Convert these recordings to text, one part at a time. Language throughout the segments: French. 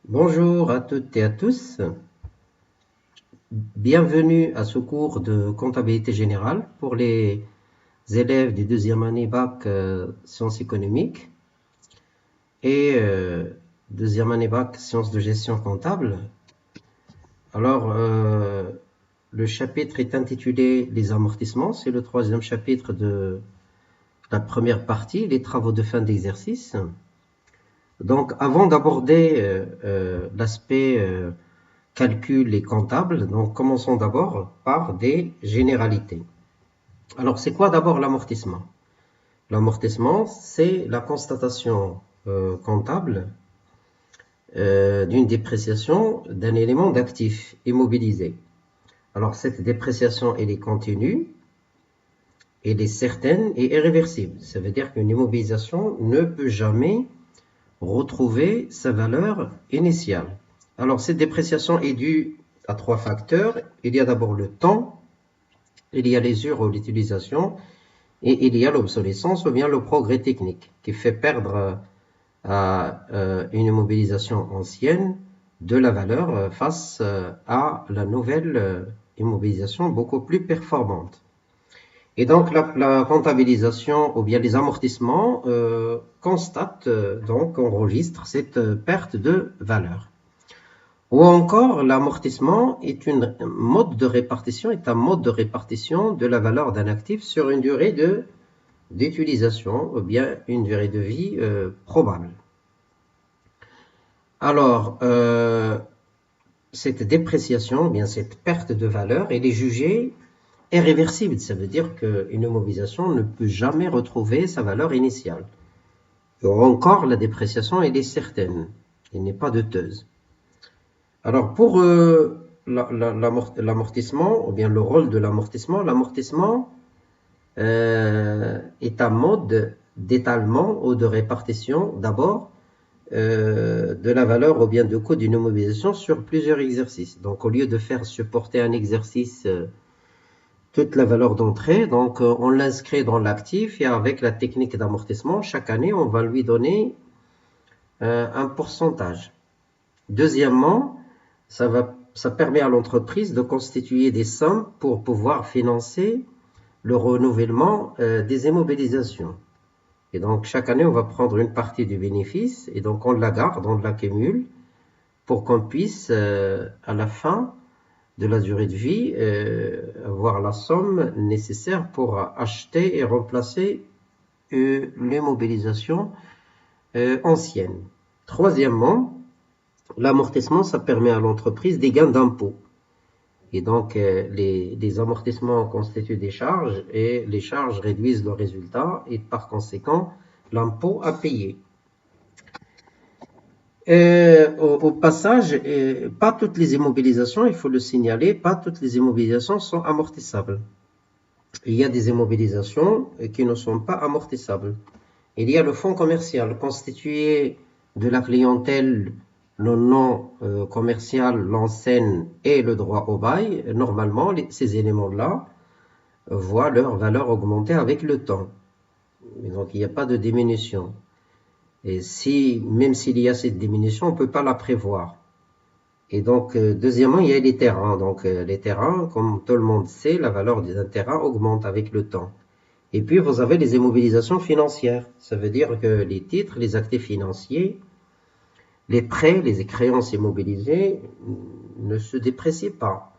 Bonjour à toutes et à tous. Bienvenue à ce cours de comptabilité générale pour les élèves des deuxième année bac sciences économiques et deuxième année bac sciences de gestion comptable. Alors, le chapitre est intitulé Les amortissements. C'est le troisième chapitre de la première partie, les travaux de fin d'exercice. Donc, avant d'aborder l'aspect calcul et comptable, donc commençons d'abord par des généralités. Alors, c'est quoi d'abord l'amortissement? L'amortissement, c'est la constatation comptable d'une dépréciation d'un élément d'actif immobilisé. Alors, cette dépréciation, elle est continue, elle est certaine et irréversible. Ça veut dire qu'une immobilisation ne peut jamais retrouver sa valeur initiale. Alors, cette dépréciation est due à trois facteurs. Il y a d'abord le temps, il y a l'usure ou l'utilisation, et il y a l'obsolescence ou bien le progrès technique qui fait perdre à une immobilisation ancienne de la valeur face à la nouvelle immobilisation beaucoup plus performante. Et donc la comptabilisation ou bien les amortissements constatent, donc enregistrent cette perte de valeur. Ou encore l'amortissement est un mode de répartition de la valeur d'un actif sur une durée d'utilisation ou bien une durée de vie probable. Alors, cette dépréciation, bien cette perte de valeur, elle est jugée irréversible. Ça veut dire qu'une immobilisation ne peut jamais retrouver sa valeur initiale. Ou encore, la dépréciation, elle est certaine. Elle n'est pas douteuse. Alors, pour l'amortissement, ou bien le rôle de l'amortissement est un mode d'étalement ou de répartition, d'abord, de la valeur ou bien de coût d'une immobilisation sur plusieurs exercices. Donc, au lieu de faire supporter un exercice toute la valeur d'entrée, donc on l'inscrit dans l'actif et avec la technique d'amortissement, chaque année, on va lui donner un pourcentage. Deuxièmement, ça permet à l'entreprise de constituer des sommes pour pouvoir financer le renouvellement des immobilisations. Et donc, chaque année, on va prendre une partie du bénéfice et donc on la garde, on l'accumule pour qu'on puisse, à la fin de la durée de vie, avoir la somme nécessaire pour acheter et remplacer l'immobilisation ancienne. Troisièmement, l'amortissement, ça permet à l'entreprise des gains d'impôts. Et donc, les amortissements constituent des charges et les charges réduisent le résultat et par conséquent, l'impôt à payer. Au passage, pas toutes les immobilisations, il faut le signaler, pas toutes les immobilisations sont amortissables. Il y a des immobilisations qui ne sont pas amortissables. Il y a le fonds commercial constitué de la clientèle, le nom commercial, l'enseigne et le droit au bail. Normalement, ces éléments-là voient leur valeur augmenter avec le temps. Donc, il n'y a pas de diminution. Et même s'il y a cette diminution, on ne peut pas la prévoir. Et donc, deuxièmement, il y a les terrains. Donc, les terrains, comme tout le monde sait, la valeur d'un terrain augmente avec le temps. Et puis, vous avez les immobilisations financières. Ça veut dire que les titres, les actifs financiers, les prêts, les créances immobilisées ne se déprécient pas.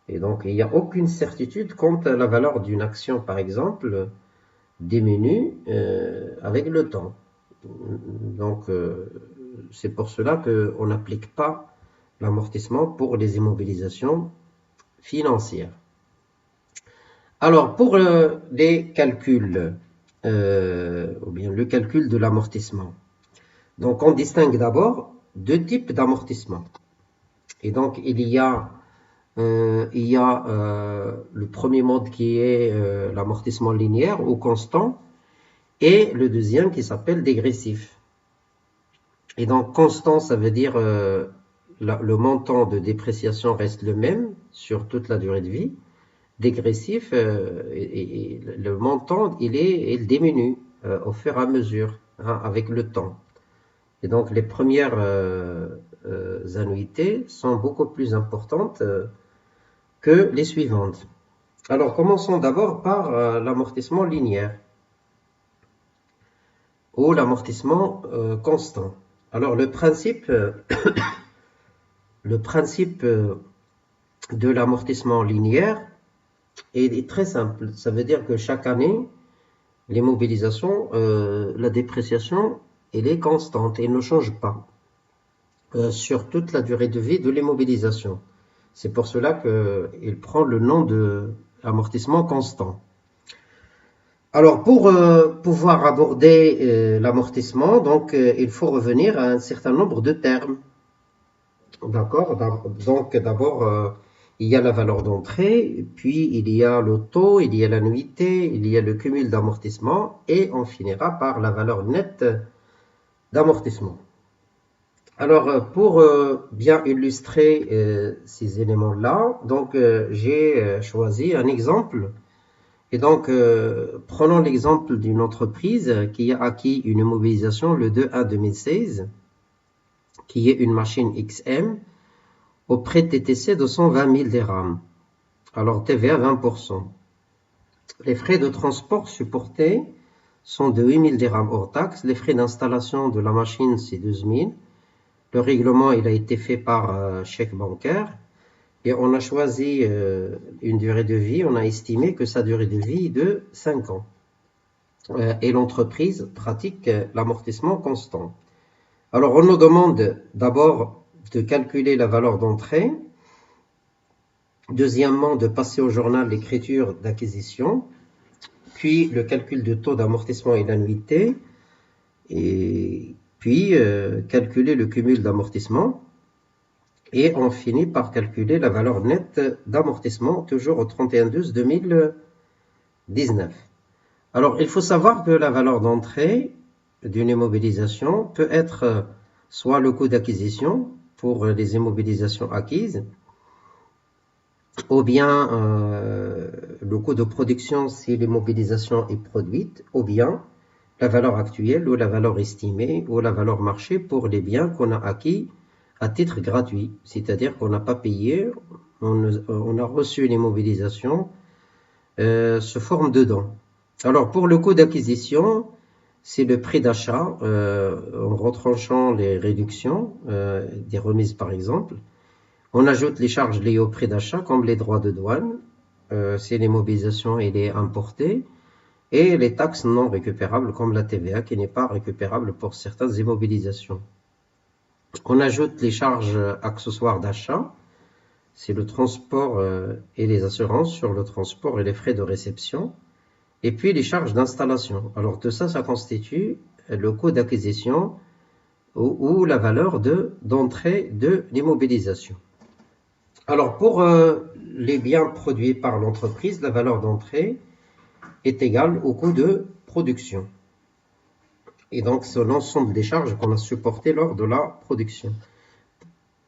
Et donc, il n'y a aucune certitude quant à la valeur d'une action, par exemple, diminue avec le temps. Donc, c'est pour cela qu'on n'applique pas l'amortissement pour les immobilisations financières. Alors, pour les calculs, ou bien le calcul de l'amortissement, donc on distingue d'abord deux types d'amortissement. Et donc, il y a le premier mode qui est l'amortissement linéaire ou constant, et le deuxième qui s'appelle dégressif. Et donc, constant, ça veut dire le montant de dépréciation reste le même sur toute la durée de vie. Dégressif, et le montant, il diminue au fur et à mesure, hein, avec le temps. Et donc, les premières annuités sont beaucoup plus importantes que les suivantes. Alors, commençons d'abord par l'amortissement linéaire ou l'amortissement constant. Alors, le principe de l'amortissement linéaire est très simple. Ça veut dire que chaque année, l'immobilisation, la dépréciation, elle est constante et ne change pas sur toute la durée de vie de l'immobilisation. C'est pour cela qu'il prend le nom de amortissement constant. Alors, pour pouvoir aborder l'amortissement, donc il faut revenir à un certain nombre de termes. D'accord? Donc, d'abord, il y a la valeur d'entrée, puis il y a le taux, il y a l'annuité, il y a le cumul d'amortissement, et on finira par la valeur nette d'amortissement. Alors, pour bien illustrer ces éléments-là, donc j'ai choisi un exemple. Et donc, prenons l'exemple d'une entreprise qui a acquis une immobilisation le 2/1/2016, qui est une machine XM, au prêt TTC de 120 000 dirhams. Alors, TVA 20%. Les frais de transport supportés sont de 8 000 dirhams hors taxe. Les frais d'installation de la machine, c'est 12 000. Le règlement, il a été fait par chèque bancaire. Et on a choisi une durée de vie, on a estimé que sa durée de vie est de 5 ans. Et l'entreprise pratique l'amortissement constant. Alors, on nous demande d'abord de calculer la valeur d'entrée. Deuxièmement, de passer au journal l'écriture d'acquisition. Puis, le calcul de taux d'amortissement et l'annuité. Et puis, calculer le cumul d'amortissement. Et on finit par calculer la valeur nette d'amortissement, toujours au 31/12/2019. Alors, il faut savoir que la valeur d'entrée d'une immobilisation peut être soit le coût d'acquisition pour les immobilisations acquises, ou bien le coût de production si l'immobilisation est produite, ou bien la valeur actuelle ou la valeur estimée ou la valeur marché pour les biens qu'on a acquis à titre gratuit, c'est-à-dire qu'on n'a pas payé, on a reçu l'immobilisation sous forme de don. Alors pour le coût d'acquisition, c'est le prix d'achat en retranchant les réductions, des remises par exemple. On ajoute les charges liées au prix d'achat comme les droits de douane, si l'immobilisation est importée, et les taxes non récupérables comme la TVA qui n'est pas récupérable pour certaines immobilisations. On ajoute les charges accessoires d'achat, c'est le transport et les assurances sur le transport et les frais de réception, et puis les charges d'installation. Alors tout ça, ça constitue le coût d'acquisition ou la valeur d'entrée de l'immobilisation. Alors pour les biens produits par l'entreprise, la valeur d'entrée est égale au coût de production. Et donc, c'est l'ensemble des charges qu'on a supportées lors de la production.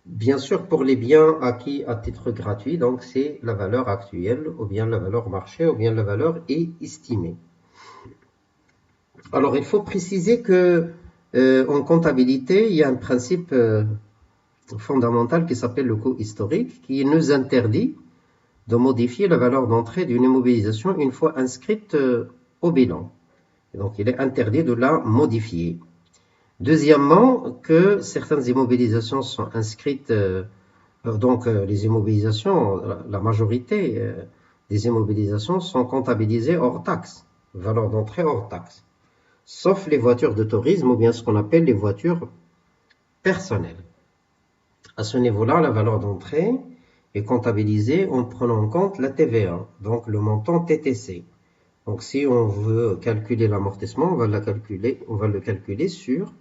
Bien sûr, pour les biens acquis à titre gratuit, donc c'est la valeur actuelle, ou bien la valeur marché, ou bien la valeur estimée. Alors, il faut préciser que en comptabilité, il y a un principe fondamental qui s'appelle le coût historique, qui nous interdit de modifier la valeur d'entrée d'une immobilisation une fois inscrite au bilan. Donc, il est interdit de la modifier. Deuxièmement, que certaines immobilisations sont inscrites, les immobilisations, la majorité des immobilisations sont comptabilisées hors taxe, valeur d'entrée hors taxe, sauf les voitures de tourisme ou bien ce qu'on appelle les voitures personnelles. À ce niveau-là, la valeur d'entrée est comptabilisée en prenant en compte la TVA, donc le montant TTC. Donc, si on veut calculer l'amortissement, on va le calculer sur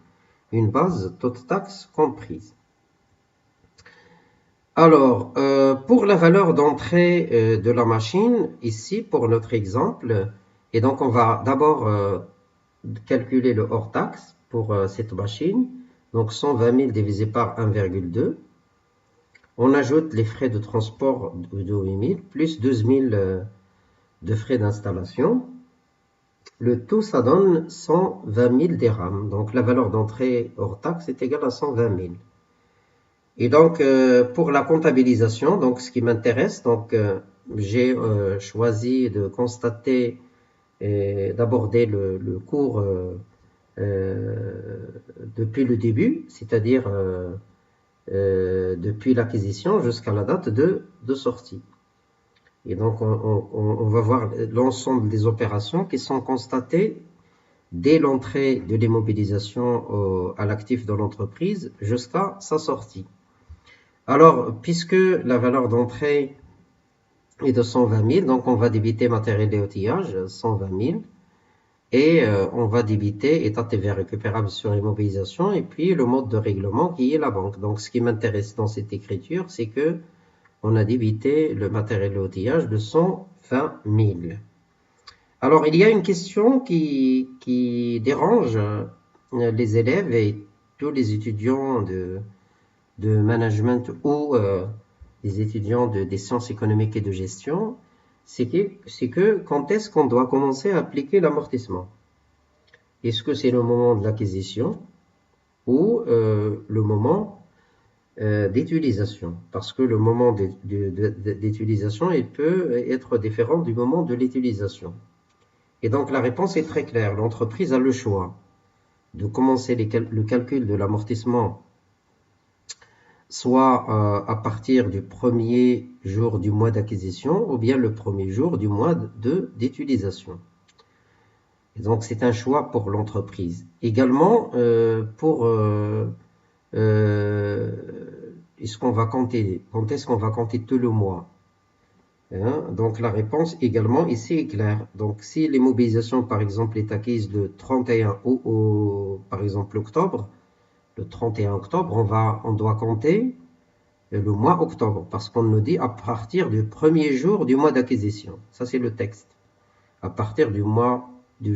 une base toute taxe comprise. Alors, pour la valeur d'entrée de la machine, ici, pour notre exemple, et donc on va d'abord calculer le hors taxe pour cette machine, donc 120 000 divisé par 1,2. On ajoute les frais de transport de 8 000, plus 12 000 de frais d'installation. Le tout, ça donne 120 000 dirhams. Donc la valeur d'entrée hors taxe est égale à 120 000. Et donc pour la comptabilisation, donc ce qui m'intéresse, donc j'ai choisi de constater et d'aborder le cours euh, depuis le début, c'est-à-dire depuis l'acquisition jusqu'à la date de sortie. Et donc, on va voir l'ensemble des opérations qui sont constatées dès l'entrée de l'immobilisation à l'actif de l'entreprise jusqu'à sa sortie. Alors, puisque la valeur d'entrée est de 120 000, donc on va débiter matériel et outillage, 120 000, et on va débiter état TVA récupérable sur immobilisation, et puis le mode de règlement qui est la banque. Donc, ce qui m'intéresse dans cette écriture, c'est que on a débité le matériel et outillage de 120 000. Alors, il y a une question qui dérange les élèves et tous les étudiants de management ou les étudiants des sciences économiques et de gestion, c'est que quand est-ce qu'on doit commencer à appliquer l'amortissement? Est-ce que c'est le moment de l'acquisition ou le moment d'utilisation? Parce que le moment d'utilisation, il peut être différent du moment de l'utilisation. Et donc la réponse est très claire. L'entreprise a le choix de commencer le calcul de l'amortissement soit à partir du premier jour du mois d'acquisition ou bien le premier jour du mois d'utilisation. Et donc c'est un choix pour l'entreprise. Également est-ce qu'on va compter, quand est-ce qu'on va compter tout le mois? Hein? Donc la réponse également ici est claire. Donc si l'immobilisation par exemple est acquise le 31 ou par exemple octobre, le 31 octobre, on doit compter le mois octobre, parce qu'on nous dit à partir du premier jour du mois d'acquisition. Ça, c'est le texte. À partir du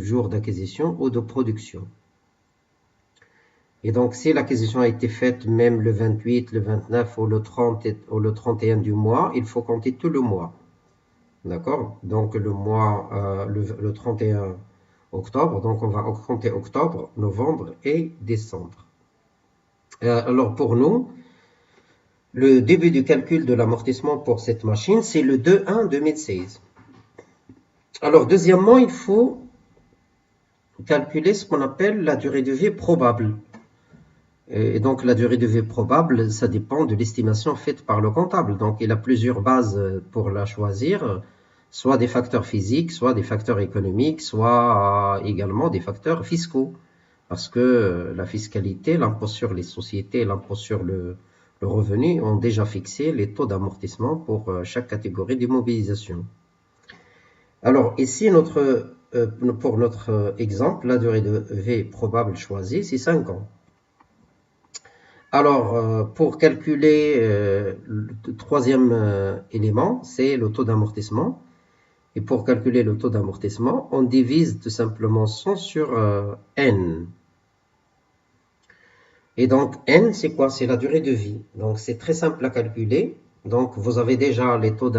jour d'acquisition ou de production. Et donc, si l'acquisition a été faite même le 28, le 29 ou le 30 ou le 31 du mois, il faut compter tout le mois. D'accord? Donc, le 31 octobre, donc on va compter octobre, novembre et décembre. Alors, pour nous, le début du calcul de l'amortissement pour cette machine, c'est le 2/1/2016. Alors, deuxièmement, il faut calculer ce qu'on appelle la durée de vie probable. Et donc, la durée de vie probable, ça dépend de l'estimation faite par le comptable. Donc, il a plusieurs bases pour la choisir, soit des facteurs physiques, soit des facteurs économiques, soit également des facteurs fiscaux. Parce que la fiscalité, l'impôt sur les sociétés, l'impôt sur le revenu ont déjà fixé les taux d'amortissement pour chaque catégorie d'immobilisation. Alors ici, pour notre exemple, la durée de vie probable choisie, c'est 5 ans. Alors, pour calculer le troisième élément, c'est le taux d'amortissement. Et pour calculer le taux d'amortissement, on divise tout simplement 100 sur n. Et donc, n, c'est quoi? C'est la durée de vie. Donc, c'est très simple à calculer. Donc, vous avez déjà les taux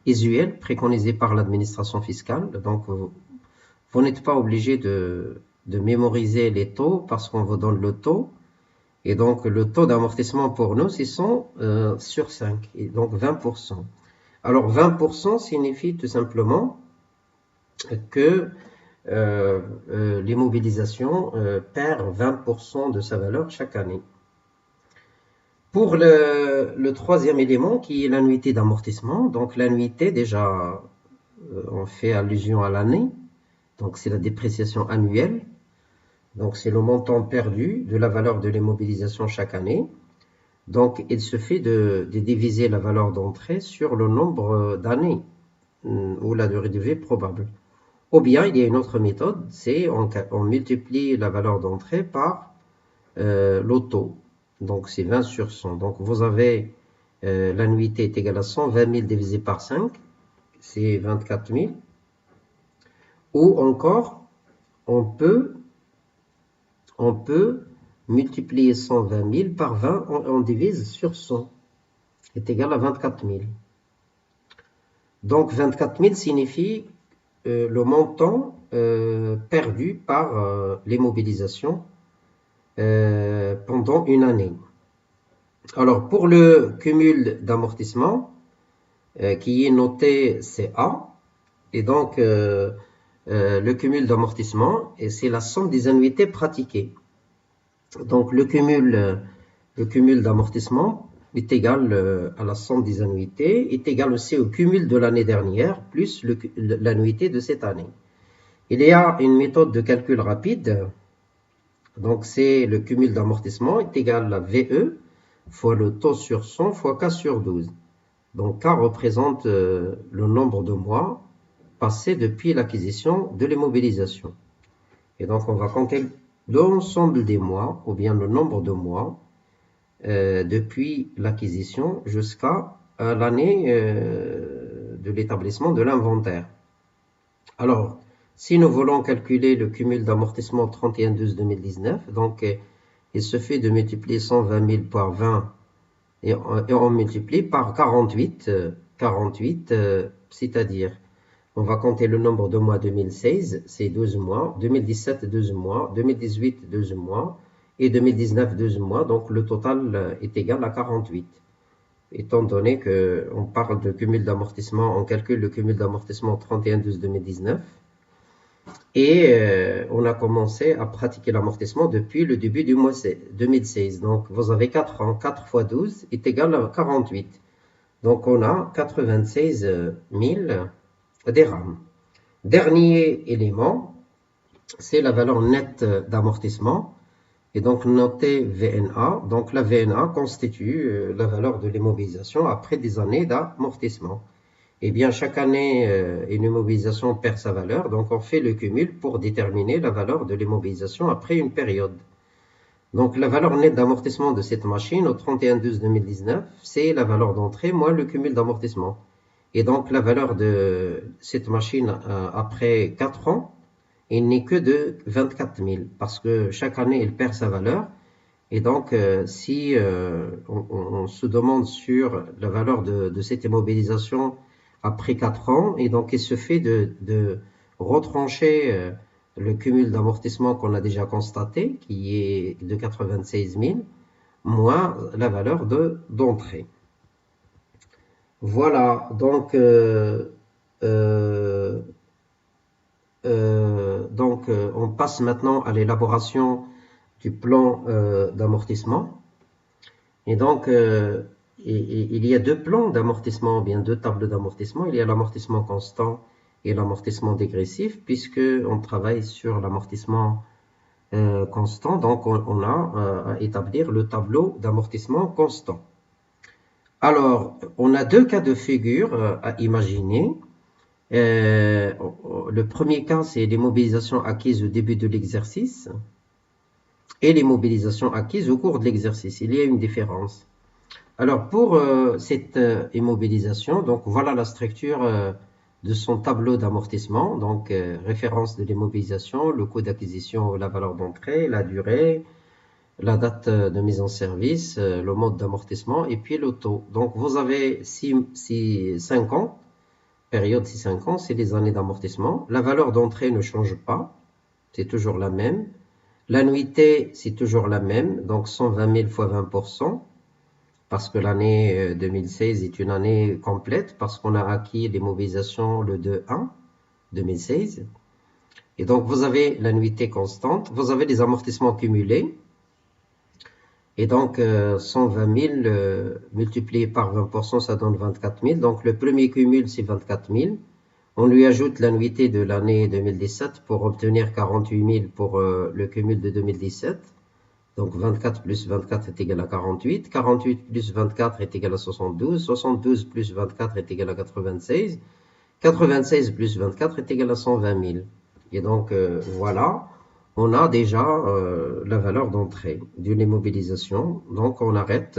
usuels préconisés par l'administration fiscale. Donc, vous n'êtes pas obligé de mémoriser les taux parce qu'on vous donne le taux. Et donc, le taux d'amortissement pour nous, c'est 100 sur 5. Et donc, 20%. Alors, 20% signifie tout simplement que l'immobilisation perd 20% de sa valeur chaque année. Pour le troisième élément qui est l'annuité d'amortissement, donc l'annuité déjà on fait allusion à l'année, donc c'est la dépréciation annuelle, donc c'est le montant perdu de la valeur de l'immobilisation chaque année. Donc il suffit de diviser la valeur d'entrée sur le nombre d'années ou la durée de vie probable. Ou bien, il y a une autre méthode, c'est on multiplie la valeur d'entrée par le taux. Donc, c'est 20 sur 100. Donc, vous avez l'annuité est égale à 120 000 divisé par 5, c'est 24 000. Ou encore, on peut multiplier 120 000 par 20, on divise sur 100, est égal à 24 000. Donc, 24 000 signifie le montant perdu par les mobilisations pendant une année. Alors, pour le cumul d'amortissement, qui est noté CA, et donc le cumul d'amortissement, et c'est la somme des annuités pratiquées. Donc, le cumul d'amortissement est égal à la somme des annuités, est égal aussi au cumul de l'année dernière, plus l'annuité de cette année. Il y a une méthode de calcul rapide. Donc, c'est le cumul d'amortissement est égal à VE fois le taux sur 100 fois K sur 12. Donc, K représente le nombre de mois passés depuis l'acquisition de l'immobilisation. Et donc, on va compter l'ensemble des mois, ou bien le nombre de mois, depuis l'acquisition jusqu'à l'année de l'établissement de l'inventaire. Alors, si nous voulons calculer le cumul d'amortissement 31/12/2019, donc il se fait de multiplier 120 000 par 20 et on multiplie par 48, c'est-à-dire on va compter le nombre de mois 2016, c'est 12 mois, 2017, 12 mois, 2018, 12 mois et 2019, 12 mois, donc le total est égal à 48. Étant donné qu'on parle de cumul d'amortissement, on calcule le cumul d'amortissement 31/12/2019 et on a commencé à pratiquer l'amortissement depuis le début du mois 2016. Donc vous avez 4 ans, 4 fois 12 est égal à 48. Donc on a 96 000 dirhams. Dernier élément, c'est la valeur nette d'amortissement. Et donc noter VNA. Donc la VNA constitue la valeur de l'immobilisation après des années d'amortissement. Eh bien, chaque année, une immobilisation perd sa valeur, donc on fait le cumul pour déterminer la valeur de l'immobilisation après une période. Donc la valeur nette d'amortissement de cette machine au 31/12/2019, c'est la valeur d'entrée moins le cumul d'amortissement. Et donc la valeur de cette machine après 4 ans, il n'est que de 24 000, parce que chaque année, elle perd sa valeur. Et donc, si on se demande sur la valeur de cette immobilisation après 4 ans, et donc il se fait de retrancher le cumul d'amortissement qu'on a déjà constaté, qui est de 96 000, moins la valeur d'entrée. Voilà, donc on passe maintenant à l'élaboration du plan d'amortissement. Et donc, il y a deux plans d'amortissement, bien deux tableaux d'amortissement. Il y a l'amortissement constant et l'amortissement dégressif, puisque on travaille sur l'amortissement constant. Donc, on a à établir le tableau d'amortissement constant. Alors, on a deux cas de figure à imaginer. Le premier cas, c'est les mobilisations acquises au début de l'exercice et les mobilisations acquises au cours de l'exercice. Il y a une différence. Alors, pour cette immobilisation, donc voilà la structure de son tableau d'amortissement. Donc, référence de l'immobilisation, le coût d'acquisition, la valeur d'entrée, la durée, la date de mise en service, le mode d'amortissement et puis le taux. Donc, vous avez 5 ans. Période 6-5 ans, c'est les années d'amortissement. La valeur d'entrée ne change pas, c'est toujours la même. L'annuité, c'est toujours la même, donc 120 000 fois 20%, parce que l'année 2016 est une année complète, parce qu'on a acquis les mobilisations le 2-1 2016. Et donc, vous avez l'annuité constante, vous avez les amortissements cumulés, et donc 120 000 multiplié par 20%, ça donne 24 000. Donc, le premier cumul, c'est 24 000. On lui ajoute l'annuité de l'année 2017 pour obtenir 48 000 pour le cumul de 2017. Donc 24 plus 24 est égal à 48. 48 plus 24 est égal à 72. 72 plus 24 est égal à 96. 96 plus 24 est égal à 120 000. Et donc voilà, on a déjà la valeur d'entrée d'une immobilisation. Donc on arrête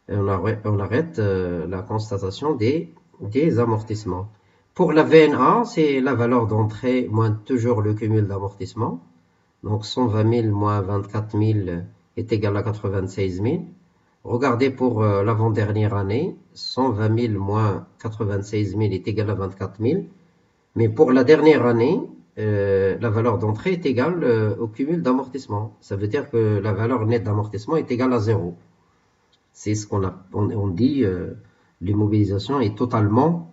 la constatation des amortissements. Pour la VNA, c'est la valeur d'entrée moins toujours le cumul d'amortissement. Donc 120 000 moins 24 000 est égal à 96 000. Regardez pour l'avant-dernière année, 120 000 moins 96 000 est égal à 24 000. Mais pour la dernière année, la valeur d'entrée est égale au cumul d'amortissement. Ça veut dire que la valeur nette d'amortissement est égale à 0. C'est ce on dit, l'immobilisation est totalement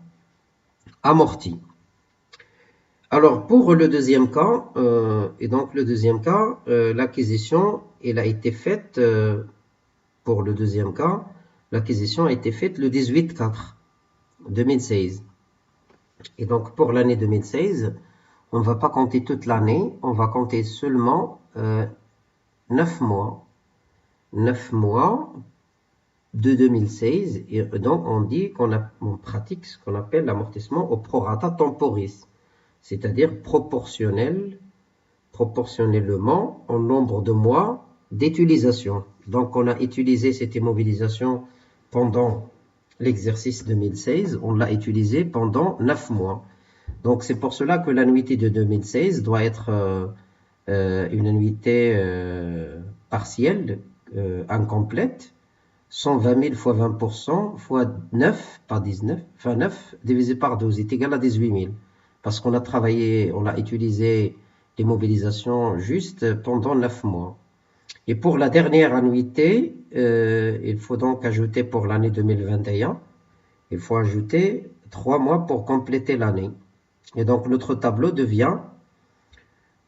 amortie. Alors pour le deuxième cas, l'acquisition, elle a été faite, pour le deuxième cas, l'acquisition a été faite le 18/4/2016. Et donc pour l'année 2016, on ne va pas compter toute l'année, on va compter seulement 9 mois. 9 mois de 2016, et donc on dit on pratique ce qu'on appelle l'amortissement au prorata temporis, c'est-à-dire proportionnellement au nombre de mois d'utilisation. Donc on a utilisé cette immobilisation pendant l'exercice 2016, on l'a utilisé pendant 9 mois. Donc c'est pour cela que l'annuité de 2016 doit être une annuité partielle, incomplète, 120 000 fois 20% fois 9, pas 19, enfin 9 divisé par 12 est égal à 18 000. Parce qu'on a travaillé, on a utilisé les mobilisations juste pendant 9 mois. Et pour la dernière annuité, il faut donc ajouter pour l'année 2021, il faut ajouter 3 mois pour compléter l'année. Et donc notre tableau devient,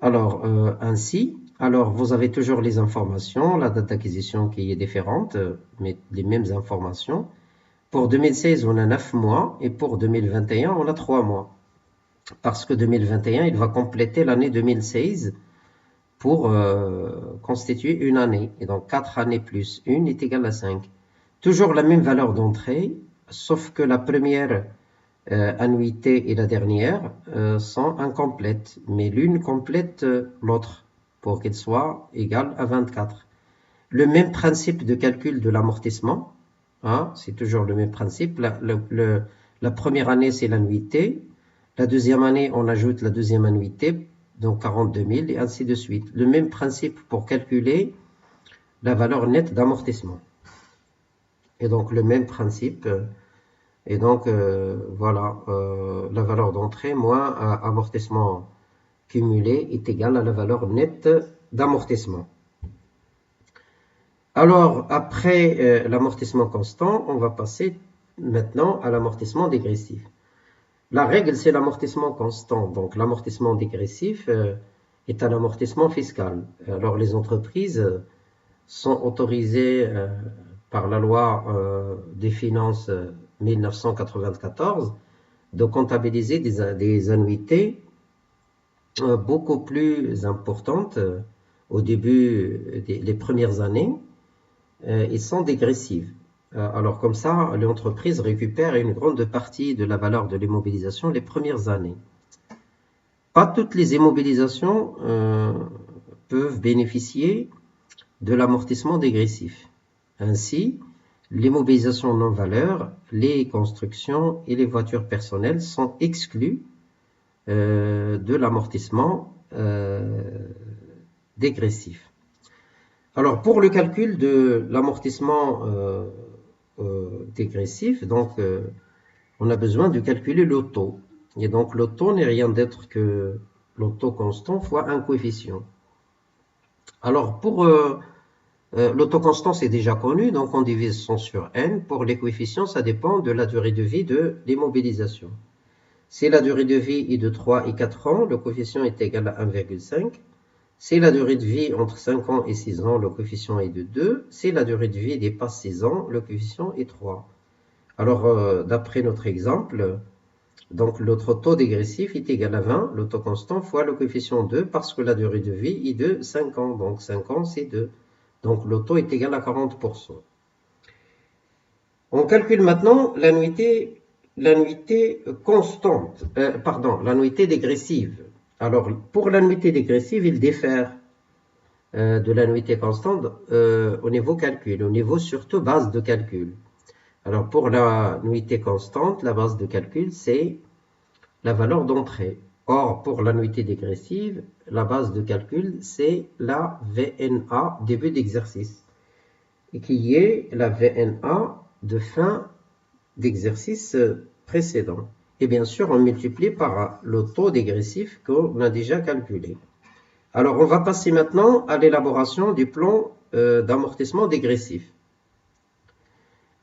alors ainsi, alors vous avez toujours les informations, la date d'acquisition qui est différente, mais les mêmes informations. Pour 2016, on a 9 mois et pour 2021, on a 3 mois. Parce que 2021, il va compléter l'année 2016 pour constituer une année. Et donc 4 années plus 1 est égal à 5. Toujours la même valeur d'entrée, sauf que la première annuité et la dernière sont incomplètes, mais l'une complète l'autre pour qu'elle soit égale à 24. Le même principe de calcul de l'amortissement, hein, c'est toujours le même principe. La première année, c'est l'annuité. La deuxième année, on ajoute la deuxième annuité, donc 42 000, et ainsi de suite. Le même principe pour calculer la valeur nette d'amortissement. Et donc, le même principe. Et donc, voilà, la valeur d'entrée moins amortissement cumulé est égal à la valeur nette d'amortissement. Alors, après l'amortissement constant, on va passer maintenant à l'amortissement dégressif. La règle, c'est l'amortissement constant. Donc, l'amortissement dégressif est un amortissement fiscal. Alors, les entreprises sont autorisées par la loi des finances 1994 de comptabiliser des annuités beaucoup plus importantes au début des premières années. Ils sont dégressives. Alors comme ça, l'entreprise récupère une grande partie de la valeur de l'immobilisation les premières années. Pas toutes les immobilisations peuvent bénéficier de l'amortissement dégressif. Ainsi, l'immobilisation non-valeur, les constructions et les voitures personnelles sont exclues de l'amortissement dégressif. Alors, pour le calcul de l'amortissement dégressif, donc, on a besoin de calculer le taux. Et donc, le taux n'est rien d'autre que le taux constant fois un coefficient. Alors, pour le taux constant, c'est déjà connu, donc on divise 100 sur n. Pour les coefficients, ça dépend de la durée de vie de l'immobilisation. Si la durée de vie est de 3 et 4 ans, le coefficient est égal à 1,5. Si la durée de vie entre 5 ans et 6 ans, le coefficient est de 2. Si la durée de vie dépasse 6 ans, le coefficient est 3. Alors, d'après notre exemple, donc notre taux dégressif est égal à 20, le taux constant, fois le coefficient 2, parce que la durée de vie est de 5 ans. Donc 5 ans, c'est 2. Donc le taux est égal à 40%. On calcule maintenant l'annuité constante, l'annuité dégressive. Alors, pour l'annuité dégressive, il diffère de l'annuité constante au niveau calcul, au niveau surtout base de calcul. Alors, pour l'annuité constante, la base de calcul, c'est la valeur d'entrée. Or, pour l'annuité dégressive, la base de calcul, c'est la VNA début d'exercice, et qui est la VNA de fin d'exercice précédent. Et bien sûr, on multiplie par le taux dégressif qu'on a déjà calculé. Alors, on va passer maintenant à l'élaboration du plan d'amortissement dégressif.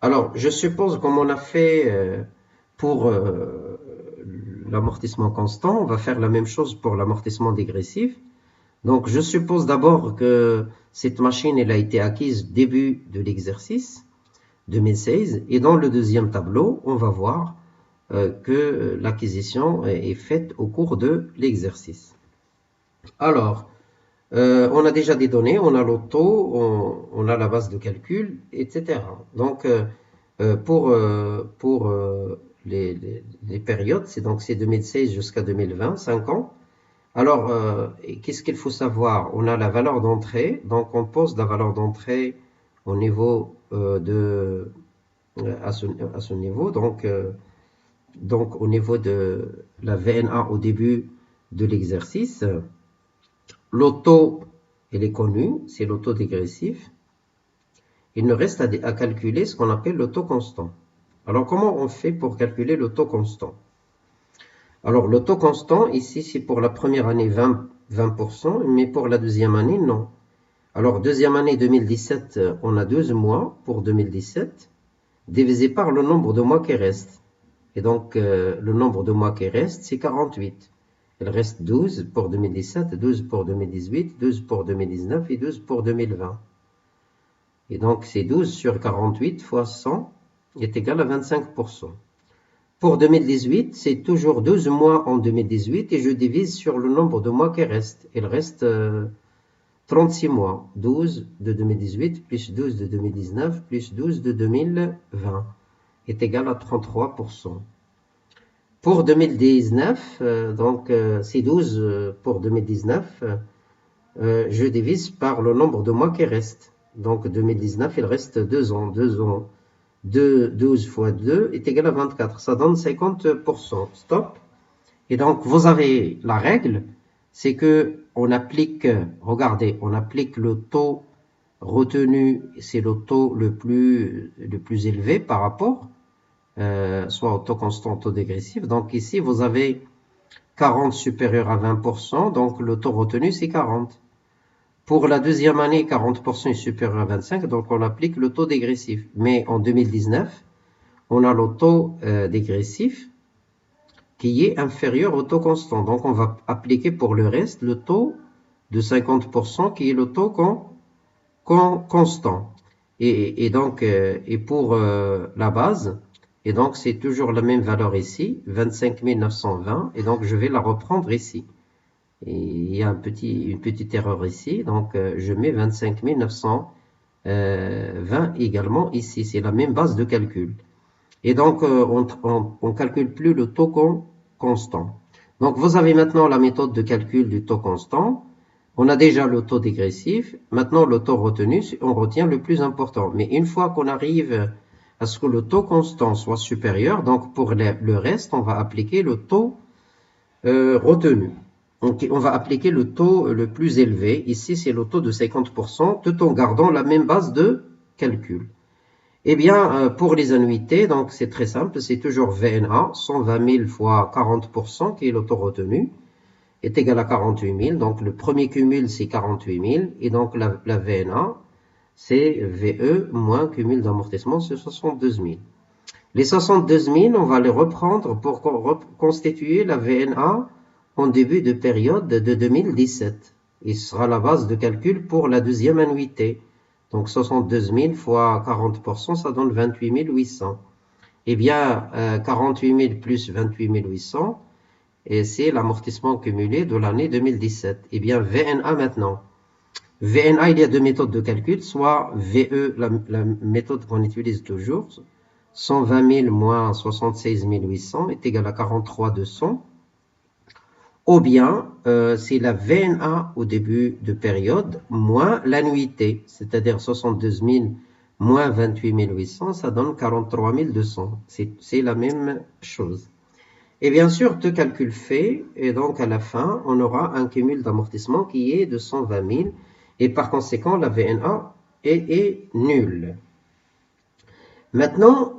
Alors, je suppose, comme on a fait pour l'amortissement constant, on va faire la même chose pour l'amortissement dégressif. Donc, je suppose d'abord que cette machine, elle a été acquise début de l'exercice 2016. Et dans le deuxième tableau, on va voir que l'acquisition est faite au cours de l'exercice. Alors, on a déjà des données, on a le taux, on a la base de calcul, etc. Donc, pour les périodes, c'est 2016 jusqu'à 2020, 5 ans. Alors, qu'est-ce qu'il faut savoir? On a la valeur d'entrée, donc on pose la valeur d'entrée au niveau à ce niveau, donc au niveau de la VNA au début de l'exercice. L'auto, il est connu, c'est l'auto dégressif. Il nous reste à calculer ce qu'on appelle le taux constant. Alors, comment on fait pour calculer le taux constant? Alors, le taux constant, ici, c'est pour la première année 20%, mais pour la deuxième année, non. Alors, deuxième année 2017, on a 12 mois pour 2017, divisé par le nombre de mois qui restent. Et donc, le nombre de mois qui restent, c'est 48. Il reste 12 pour 2017, 12 pour 2018, 12 pour 2019 et 12 pour 2020. Et donc, c'est 12 sur 48 fois 100 est égal à 25%. Pour 2018, c'est toujours 12 mois en 2018 et je divise sur le nombre de mois qui reste. Il reste 36 mois. 12 de 2018 plus 12 de 2019 plus 12 de 2020 est égal à 33%. Pour 2019, c'est 12 pour 2019, je divise par le nombre de mois qui reste. Donc 2019, il reste 2 ans. 12 fois 2 est égal à 24. Ça donne 50%. Stop. Et donc, vous avez la règle, c'est que on applique, regardez, on applique le taux retenu, c'est le taux le plus élevé par rapport, soit au taux constant, au taux dégressif. Donc ici, vous avez 40 supérieur à 20%, donc le taux retenu, c'est 40. Pour la deuxième année, 40% est supérieur à 25, donc on applique le taux dégressif. Mais en 2019, on a le taux dégressif qui est inférieur au taux constant. Donc on va appliquer pour le reste le taux de 50% qui est le taux constant. Et donc, pour la base, et donc c'est toujours la même valeur ici, 25 920, et donc je vais la reprendre ici. Et il y a une petite erreur ici, donc je mets 25 920 également ici, c'est la même base de calcul. Et donc on calcule plus le taux constant. Donc vous avez maintenant la méthode de calcul du taux constant. On a déjà le taux dégressif. Maintenant le taux retenu, on retient le plus important. Mais une fois qu'on arrive à ce que le taux constant soit supérieur, donc pour le reste, on va appliquer le taux retenu. Donc, on va appliquer le taux le plus élevé. Ici, c'est le taux de 50%, tout en gardant la même base de calcul. Eh bien, pour les annuités, donc c'est très simple, c'est toujours VNA, 120 000 fois 40%, qui est le taux retenu, est égal à 48 000. Donc, le premier cumul, c'est 48 000. Et donc, la VNA, c'est VE moins cumul d'amortissement, c'est 62 000. Les 62 000, on va les reprendre pour reconstituer la VNA en début de période de 2017. Et ce sera la base de calcul pour la deuxième annuité. Donc 62 000 fois 40%, ça donne 28 800. Eh bien, 48 000 plus 28 800, et c'est l'amortissement cumulé de l'année 2017. Eh bien, VNA maintenant. VNA, il y a deux méthodes de calcul, soit VE, la méthode qu'on utilise toujours, 120 000 moins 76 800 est égal à 43 200. Ou bien, c'est la VNA au début de période moins l'annuité, c'est-à-dire 62 000 moins 28 800, ça donne 43 200. C'est la même chose. Et bien sûr, deux calculs faits, et donc à la fin, on aura un cumul d'amortissement qui est de 120 000, et par conséquent, la VNA est nulle. Maintenant,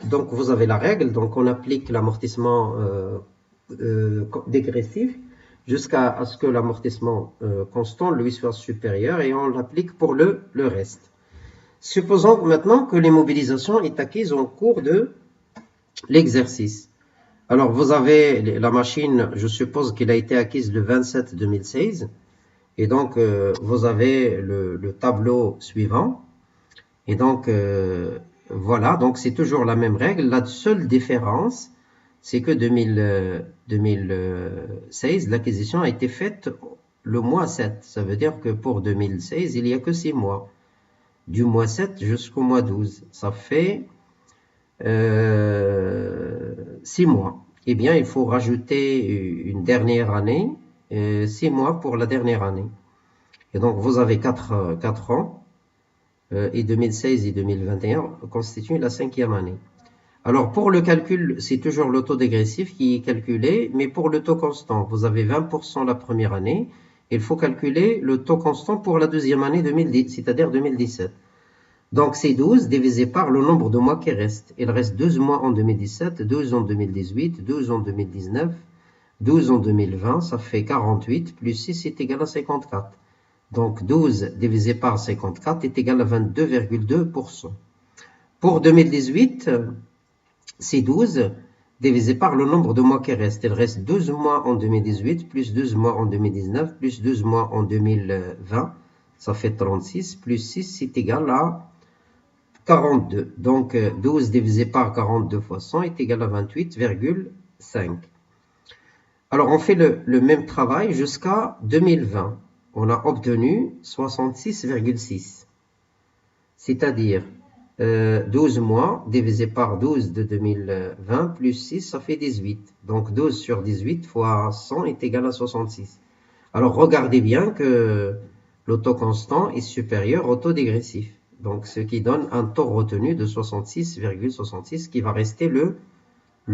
Donc, vous avez la règle, donc on applique l'amortissement dégressif jusqu'à ce que l'amortissement constant lui soit supérieur et on l'applique pour le reste. Supposons maintenant que l'immobilisation est acquise au cours de l'exercice. Alors, vous avez la machine, je suppose qu'elle a été acquise le 27-2016. Et donc, vous avez le tableau suivant. Et donc, voilà, donc c'est toujours la même règle. La seule différence, c'est que 2016, l'acquisition a été faite le mois 7. Ça veut dire que pour 2016, il n'y a que 6 mois. Du mois 7 jusqu'au mois 12. Ça fait 6 mois. Eh bien, il faut rajouter une dernière année, 6 mois pour la dernière année. Et donc, vous avez 4 ans, et 2016 et 2021 constituent la 5e année. Alors, pour le calcul, c'est toujours le taux dégressif qui est calculé, mais pour le taux constant, vous avez 20% la première année, il faut calculer le taux constant pour la deuxième année, c'est-à-dire 2017. Donc, c'est 12 divisé par le nombre de mois qui reste. Il reste 12 mois en 2017, 12 en 2018, 12 en 2019, 12 en 2020, ça fait 48, plus 6 est égal à 54. Donc, 12 divisé par 54 est égal à 22,2%. Pour 2018, c'est 12 divisé par le nombre de mois qui reste. Il reste 12 mois en 2018, plus 12 mois en 2019, plus 12 mois en 2020. Ça fait 36, plus 6 c'est égal à 42. Donc, 12 divisé par 42 fois 100 est égal à 28,5. Alors, on fait le même travail jusqu'à 2020. On a obtenu 66,6. C'est-à-dire 12 mois divisé par 12 de 2020 plus 6, ça fait 18. Donc 12 sur 18 fois 100 est égal à 66. Alors regardez bien que le taux constant est supérieur au taux dégressif. Donc ce qui donne un taux retenu de 66,66 qui va rester le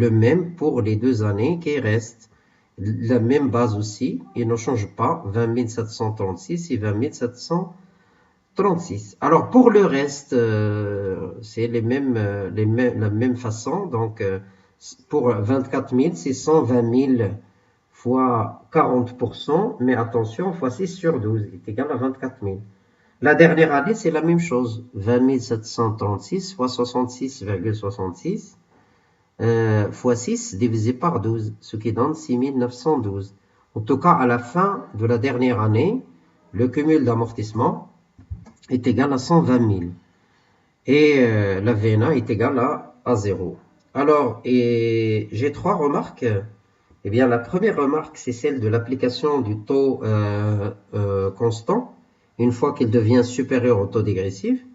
même pour les 2 années qui restent. La même base aussi, il ne change pas, 20 736 et 20 736. Alors pour le reste, c'est la même façon. Donc pour 24 000, c'est 120 000 fois 40%, mais attention, fois 6 sur 12 est égal à 24 000. La dernière année, c'est la même chose, 20 736 fois 66,66 fois 6 divisé par 12, ce qui donne 6 912. En tout cas, à la fin de la dernière année, le cumul d'amortissement est égal à 120 000 et la VNA est égale à 0. Alors, j'ai 3 remarques. Eh bien, la première remarque, c'est celle de l'application du taux constant, une fois qu'il devient supérieur au taux dégressif.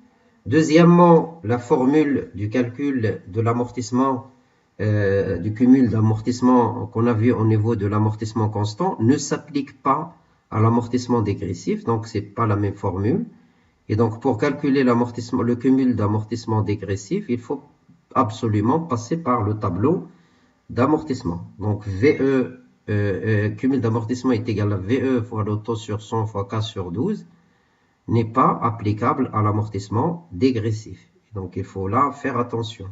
Deuxièmement, la formule du calcul de l'amortissement, du cumul d'amortissement qu'on a vu au niveau de l'amortissement constant ne s'applique pas à l'amortissement dégressif, donc c'est pas la même formule. Et donc pour calculer le cumul d'amortissement dégressif, il faut absolument passer par le tableau d'amortissement. Donc VE, cumul d'amortissement est égal à VE fois le taux sur 100 fois K sur 12, n'est pas applicable à l'amortissement dégressif. Donc il faut là faire attention.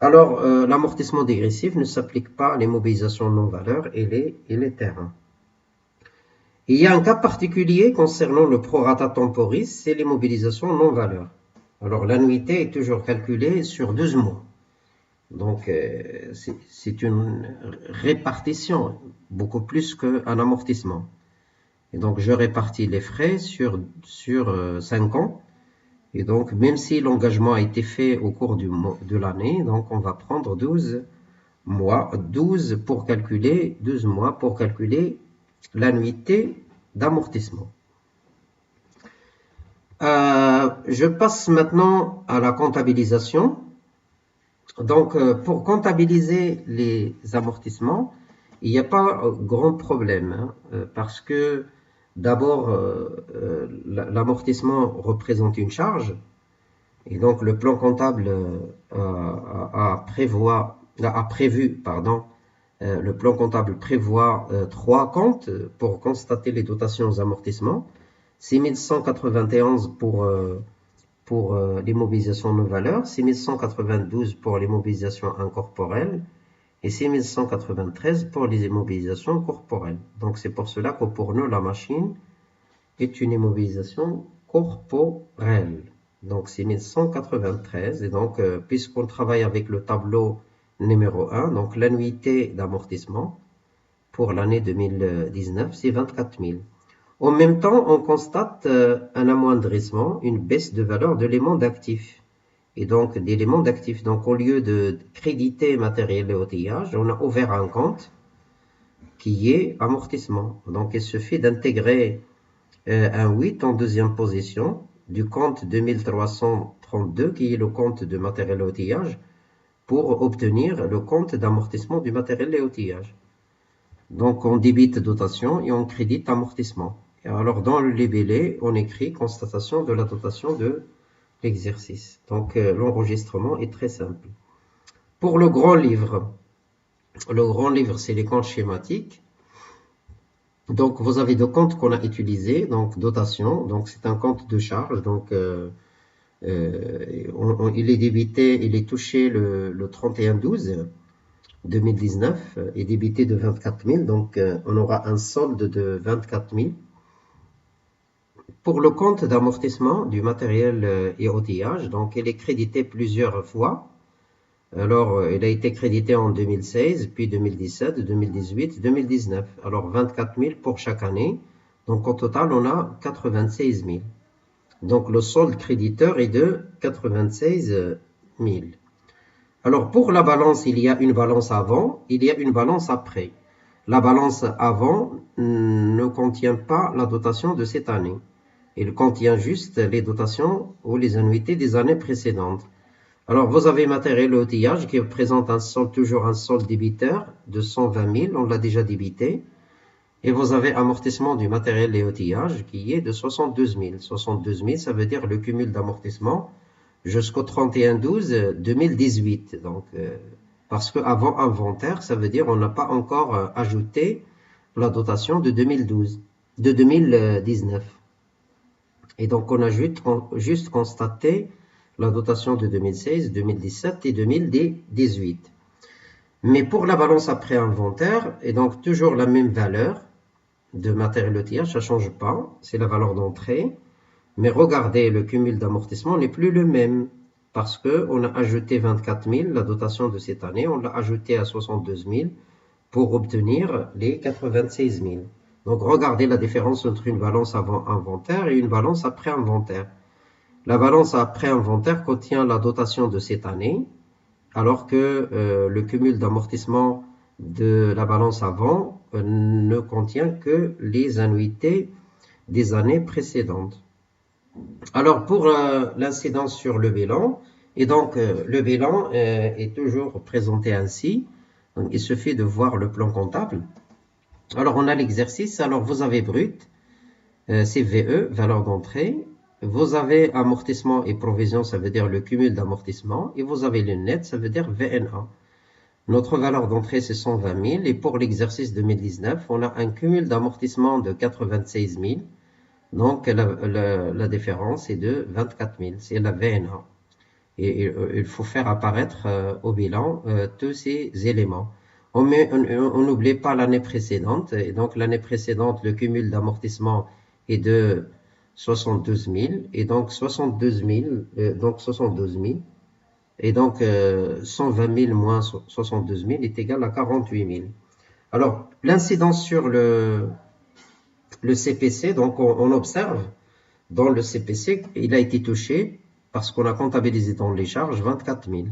Alors, l'amortissement dégressif ne s'applique pas à l'immobilisation non-valeur et les terrains. Il y a un cas particulier concernant le prorata temporis, c'est l'immobilisation non-valeur. Alors, l'annuité est toujours calculée sur 12 mois. Donc, c'est une répartition, beaucoup plus qu'un amortissement. Et donc, je répartis les frais sur 5 ans. Et donc, même si l'engagement a été fait au cours de l'année, donc on va prendre 12 mois, 12 mois pour calculer l'annuité d'amortissement. Je passe maintenant à la comptabilisation. Donc, pour comptabiliser les amortissements, il n'y a pas grand problème, hein, parce que d'abord, l'amortissement représente une charge, et donc le plan comptable le plan comptable prévoit 3 comptes pour constater les dotations aux amortissements, 6191 pour l'immobilisation de valeurs, 6192 pour l'immobilisation incorporelle et 6193 pour les immobilisations corporelles. Donc c'est pour cela que pour nous, la machine est une immobilisation corporelle. Donc 6193. Et donc, puisqu'on travaille avec le tableau numéro 1, donc l'annuité d'amortissement pour l'année 2019, c'est 24 000. En même temps, on constate un amoindrissement, une baisse de valeur de l'élément d'actifs. Et donc, d'éléments d'actifs. Donc, au lieu de créditer matériel et outillage, on a ouvert un compte qui est amortissement. Donc, il suffit d'intégrer un 8 en deuxième position du compte 2332, qui est le compte de matériel et outillage, pour obtenir le compte d'amortissement du matériel et outillage. Donc, on débite dotation et on crédite amortissement. Et alors, dans le libellé, on écrit constatation de la dotation de l'exercice. Donc, l'enregistrement est très simple. Pour le grand livre, c'est les comptes schématiques. Donc, vous avez deux comptes qu'on a utilisés. Donc, dotation, donc c'est un compte de charge. Donc, il est débité, il est touché le 31/12 2019 et débité de 24 000. Donc, on aura un solde de 24 000. Pour le compte d'amortissement du matériel et outillage, donc il est crédité plusieurs fois. Alors, il a été crédité en 2016, puis 2017, 2018, 2019. Alors, 24 000 pour chaque année. Donc, au total, on a 96 000. Donc, le solde créditeur est de 96 000. Alors, pour la balance, il y a une balance avant, il y a une balance après. La balance avant ne contient pas la dotation de cette année. Il contient juste les dotations ou les annuités des années précédentes. Alors, vous avez matériel et outillage qui présente toujours un solde débiteur de 120 000, on l'a déjà débité. Et vous avez amortissement du matériel et outillage qui est de 72 000. 72 000, ça veut dire le cumul d'amortissement jusqu'au 31/12/2018. Donc, parce qu'avant inventaire, ça veut dire on n'a pas encore ajouté la dotation de 2019. Et donc, on a juste constaté la dotation de 2016, 2017 et 2018. Mais pour la balance après inventaire, et donc toujours la même valeur de matériel outillage, ça ne change pas, c'est la valeur d'entrée. Mais regardez, le cumul d'amortissement n'est plus le même parce qu'on a ajouté 24 000, la dotation de cette année, on l'a ajouté à 72 000 pour obtenir les 96 000. Donc, regardez la différence entre une balance avant inventaire et une balance après inventaire. La balance après inventaire contient la dotation de cette année, alors que le cumul d'amortissement de la balance avant ne contient que les annuités des années précédentes. Alors, pour l'incidence sur le bilan, et donc le bilan est toujours présenté ainsi. Donc, il suffit de voir le plan comptable. Alors, on a l'exercice. Alors, vous avez brut, CVE, valeur d'entrée. Vous avez amortissement et provision, ça veut dire le cumul d'amortissement. Et vous avez le net, ça veut dire VNA. Notre valeur d'entrée, c'est 120 000. Et pour l'exercice 2019, on a un cumul d'amortissement de 96 000. Donc, la différence est de 24 000. C'est la VNA. Et il faut faire apparaître au bilan tous ces éléments. On n'oublie pas l'année précédente. Et donc, l'année précédente, le cumul d'amortissement est de 72 000. Et donc, 72 000, Et donc, 120 000 moins 72 000 est égal à 48 000. Alors, l'incidence sur le CPC, donc on observe dans le CPC, il a été touché parce qu'on a comptabilisé dans les charges 24 000.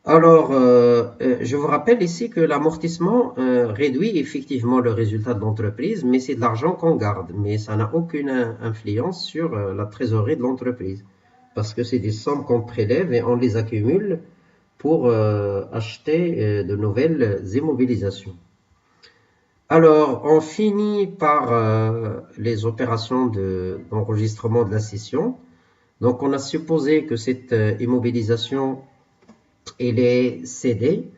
Alors, je vous rappelle ici que l'amortissement réduit effectivement le résultat de l'entreprise, mais c'est de l'argent qu'on garde, mais ça n'a aucune influence sur la trésorerie de l'entreprise, parce que c'est des sommes qu'on prélève et on les accumule pour acheter de nouvelles immobilisations. Alors, on finit par les opérations d'enregistrement de la cession. Donc, on a supposé que cette immobilisation, elle est cédée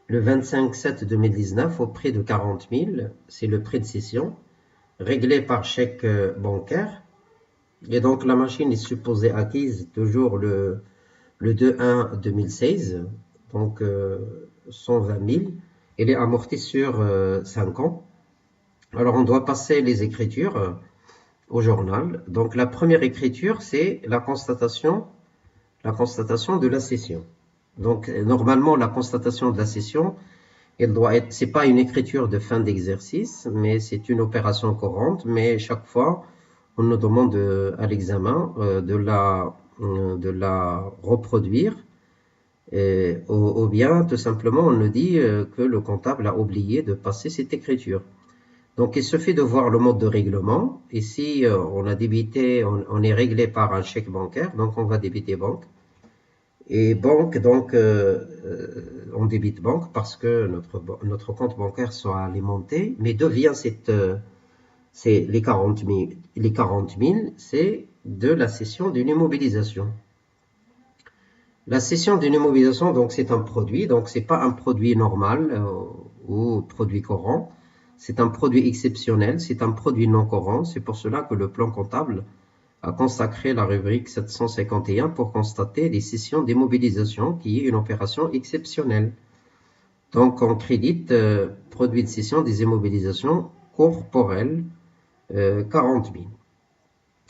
le 25/7/2019 au prix de 40 000. C'est le prix de cession, réglé par chèque bancaire. Et donc la machine est supposée acquise toujours le 2/1/2016, donc 120 000. Elle est amortie sur 5 ans. Alors on doit passer les écritures au journal. Donc la première écriture, c'est la constatation de la session. Donc normalement la constatation de la session, elle doit être, c'est pas une écriture de fin d'exercice, mais c'est une opération courante. Mais chaque fois, on nous demande à l'examen de la reproduire, ou bien tout simplement on nous dit que le comptable a oublié de passer cette écriture. Donc il suffit de voir le mode de règlement. Ici, on a débité, on est réglé par un chèque bancaire, donc on va débiter banque. Et banque, donc on débite banque parce que notre compte bancaire soit alimenté. Mais d'où vient c'est les 40 000, les 40 000, c'est de la cession d'une immobilisation. La cession d'une immobilisation, donc c'est un produit, donc c'est pas un produit normal ou produit courant. C'est un produit exceptionnel, c'est un produit non courant. C'est pour cela que le plan comptable a consacré la rubrique 751 pour constater les cessions d'immobilisation, qui est une opération exceptionnelle. Donc on crédite produit de cession des immobilisations corporelles 40 000.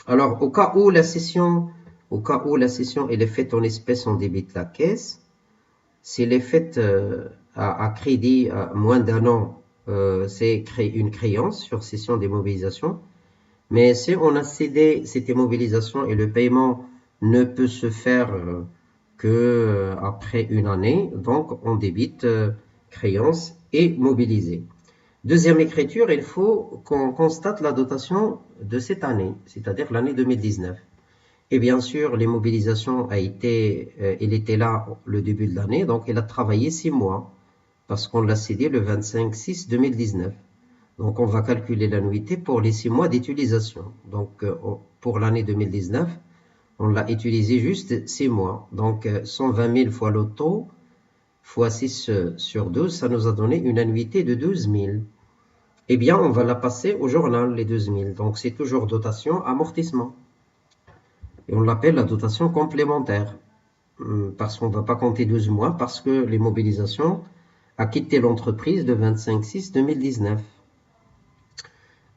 Alors au cas où la cession elle est faite en espèces, on débite la caisse. Si elle est faite à crédit à moins d'un an, c'est une créance sur cession d'immobilisation. Mais si on a cédé cette immobilisation et le paiement ne peut se faire que après une année, donc on débite créance et mobilisé. Deuxième écriture, il faut qu'on constate la dotation de cette année, c'est-à-dire l'année 2019. Et bien sûr, l'immobilisation il était là le début de l'année, donc il a travaillé 6 mois, parce qu'on l'a cédé le 25/6/2019. Donc on va calculer l'annuité pour les 6 mois d'utilisation. Donc pour l'année 2019, on l'a utilisé juste 6 mois. Donc 120 000 fois le taux, fois 6 sur 12, ça nous a donné une annuité de 12 000. Eh bien, on va la passer au journal, les 12 000. Donc c'est toujours dotation amortissement. Et on l'appelle la dotation complémentaire. Parce qu'on ne va pas compter 12 mois, parce que les mobilisations a quitté l'entreprise le 25/6/2019.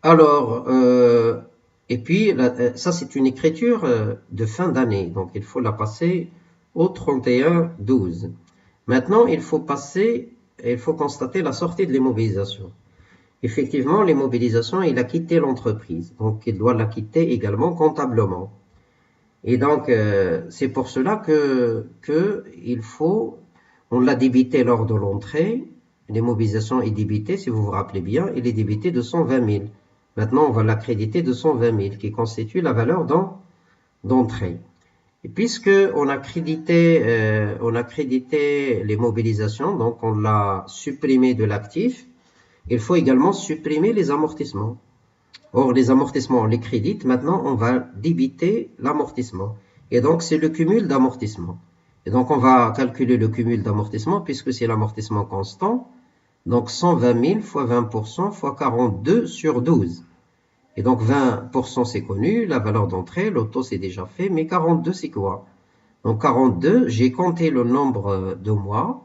Alors, et puis, ça c'est une écriture de fin d'année, donc il faut la passer au 31/12. Maintenant, il faut constater la sortie de l'immobilisation. Effectivement, l'immobilisation, il a quitté l'entreprise, donc il doit la quitter également comptablement. Et donc, c'est pour cela on l'a débité lors de l'entrée. L'immobilisation est débitée, si vous vous rappelez bien, il est débité de 120 000. Maintenant, on va l'accréditer de 120 000, qui constitue la valeur d'entrée. Et puisque on a crédité les mobilisations, donc on l'a supprimé de l'actif, il faut également supprimer les amortissements. Or, les amortissements, on les crédite. Maintenant, on va débiter l'amortissement. Et donc, c'est le cumul d'amortissement. Et donc, on va calculer le cumul d'amortissement puisque c'est l'amortissement constant. Donc, 120 000 fois 20% fois 42 sur 12. Et donc, 20% c'est connu, la valeur d'entrée, le taux c'est déjà fait, mais 42 c'est quoi? Donc, 42, j'ai compté le nombre de mois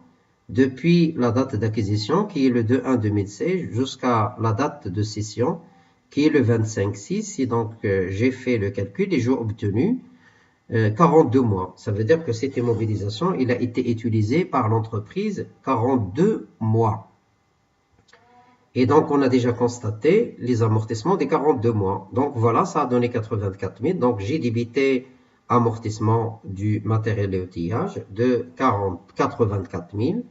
depuis la date d'acquisition qui est le 2/1/2016 jusqu'à la date de cession qui est le 25/6, et donc j'ai fait le calcul et j'ai obtenu 42 mois. Ça veut dire que cette immobilisation, il a été utilisé par l'entreprise 42 mois. Et donc, on a déjà constaté les amortissements des 42 mois. Donc, voilà, ça a donné 84 000. Donc, j'ai débité amortissement du matériel et outillage de 84 000.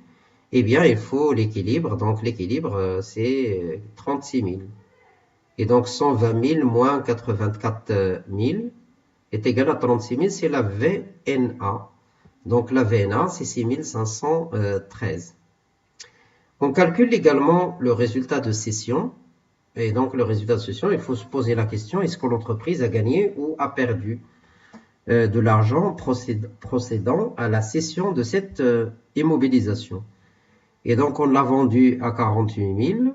Eh bien, il faut l'équilibre. Donc, l'équilibre, c'est 36 000. Et donc 120 000 moins 84 000 est égal à 36 000, c'est la VNA. Donc la VNA, c'est 6 513. On calcule également le résultat de cession. Et donc le résultat de cession, il faut se poser la question, est-ce que l'entreprise a gagné ou a perdu de l'argent procédant à la cession de cette immobilisation. Et donc on l'a vendu à 40 000,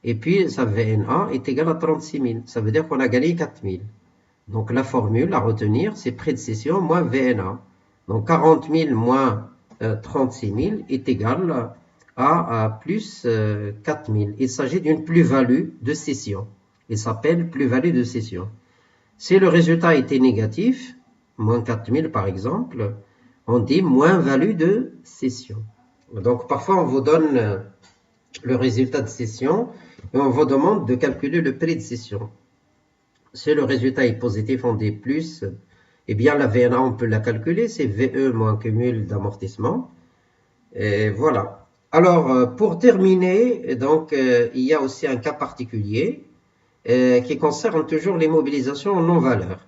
et puis sa VNA est égale à 36 000. Ça veut dire qu'on a gagné 4 000. Donc la formule à retenir, c'est prix de cession moins VNA. Donc 40 000 moins 36 000 est égal à plus 4 000. Il s'agit d'une plus-value de cession. Il s'appelle plus-value de cession. Si le résultat était négatif, moins 4 000 par exemple, on dit moins-value de cession. Donc parfois on vous donne le résultat de cession et on vous demande de calculer le prix de cession. Si le résultat est positif, on dit plus, eh bien la VNA on peut la calculer, c'est VE moins cumul d'amortissement. Et voilà. Alors pour terminer, donc il y a aussi un cas particulier qui concerne toujours les mobilisations en non-valeur.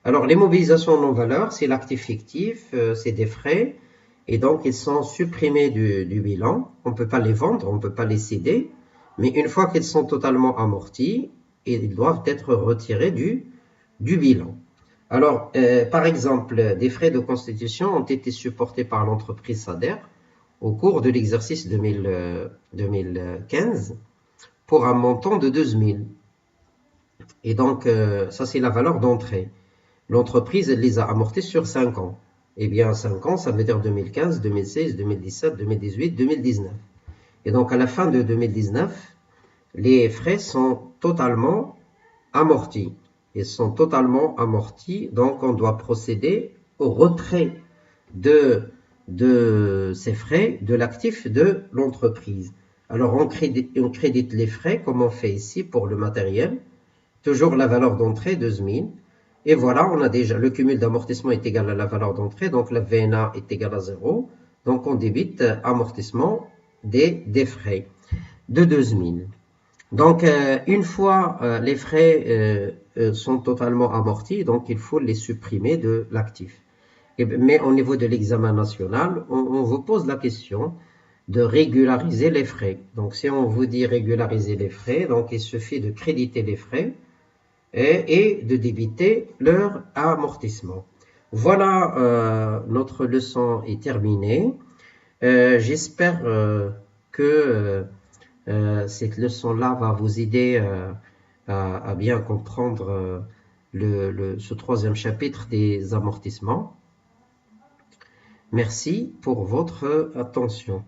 Alors les mobilisations en non-valeur, c'est l'actif fictif, c'est des frais, et donc ils sont supprimés du bilan. On ne peut pas les vendre, on ne peut pas les céder, mais une fois qu'ils sont totalement amortis, ils doivent être retirés du bilan. Alors, par exemple, des frais de constitution ont été supportés par l'entreprise SADER au cours de l'exercice 2015 pour un montant de 12 000. Et donc, ça c'est la valeur d'entrée. L'entreprise, elle les a amortis sur 5 ans. Eh bien, 5 ans, ça veut dire 2015, 2016, 2017, 2018, 2019. Et donc, à la fin de 2019, les frais sont totalement amortis. Ils sont totalement amortis, donc on doit procéder au retrait de ces frais de l'actif de l'entreprise. Alors, on crédite les frais, comme on fait ici pour le matériel. Toujours la valeur d'entrée, 12 000. Et voilà, on a déjà le cumul d'amortissement est égal à la valeur d'entrée, donc la VNA est égale à 0. Donc on débite amortissement des frais de 12 000. Donc une fois les frais sont totalement amortis, donc il faut les supprimer de l'actif. Mais au niveau de l'examen national, on vous pose la question de régulariser les frais. Donc si on vous dit régulariser les frais, donc il suffit de créditer les frais et de débiter leur amortissement. Voilà, notre leçon est terminée. J'espère que cette leçon-là va vous aider à bien comprendre ce troisième chapitre des amortissements. Merci pour votre attention.